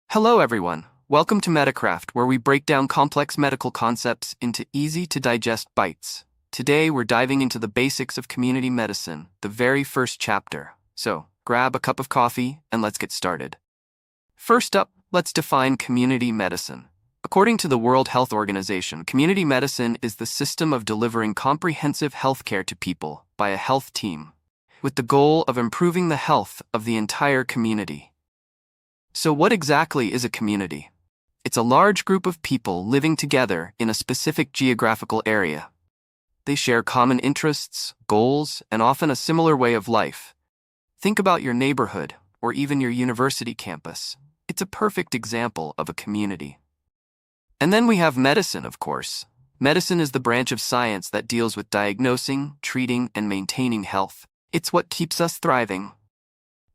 Hello everyone, welcome to Metacraft, where we break down complex medical concepts into easy-to-digest bites. Today we're diving into the basics of community medicine, the very first chapter. So, grab a cup of coffee and let's get started. First up, let's define community medicine. According to the World Health Organization, community medicine is the system of delivering comprehensive healthcare to people by a health team, with the goal of improving the health of the entire community. So what exactly is a community? It's a large group of people living together in a specific geographical area. They share common interests, goals, and often a similar way of life. Think about your neighborhood or even your university campus. It's a perfect example of a community. And then we have medicine, of course. Medicine is the branch of science that deals with diagnosing, treating, and maintaining health. It's what keeps us thriving.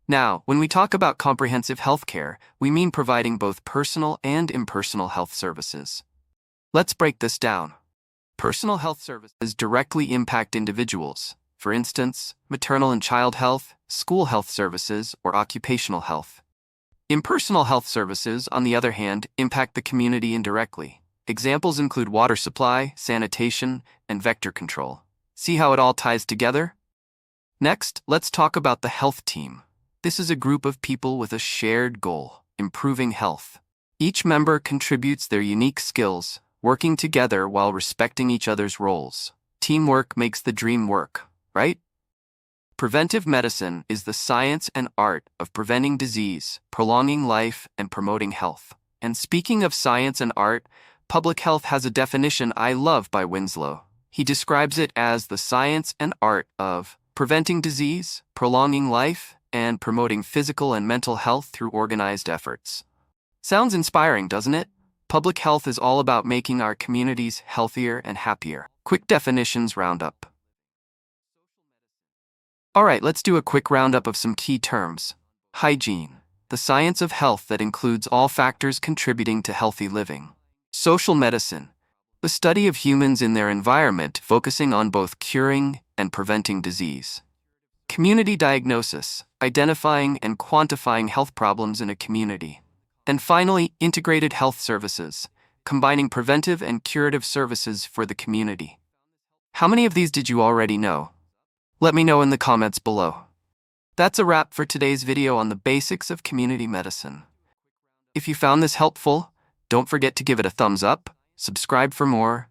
Now, when we talk about comprehensive healthcare, we mean providing both personal and impersonal health services. Let's break this down. Personal health services directly impact individuals. For instance, maternal and child health, school health services, or occupational health. Impersonal health services, on the other hand, impact the community indirectly. Examples include water supply, sanitation, and vector control. See how it all ties together? Next, let's talk about the health team. This is a group of people with a shared goal, improving health. Each member contributes their unique skills, working together while respecting each other's roles. Teamwork makes the dream work, right? Preventive medicine is the science and art of preventing disease, prolonging life, and promoting health. And speaking of science and art, public health has a definition I love by Winslow. He describes it as the science and art of preventing disease, prolonging life, and promoting physical and mental health through organized efforts. Sounds inspiring, doesn't it? Public health is all about making our communities healthier and happier. Quick definitions roundup. Alright, let's do a quick roundup of some key terms. Hygiene, the science of health that includes all factors contributing to healthy living. Social medicine, the study of humans in their environment, focusing on both curing and preventing disease. Community diagnosis, identifying and quantifying health problems in a community. And finally, integrated health services, combining preventive and curative services for the community. How many of these did you already know? Let me know in the comments below. That's a wrap for today's video on the basics of community medicine. If you found this helpful, don't forget to give it a thumbs up, subscribe for more.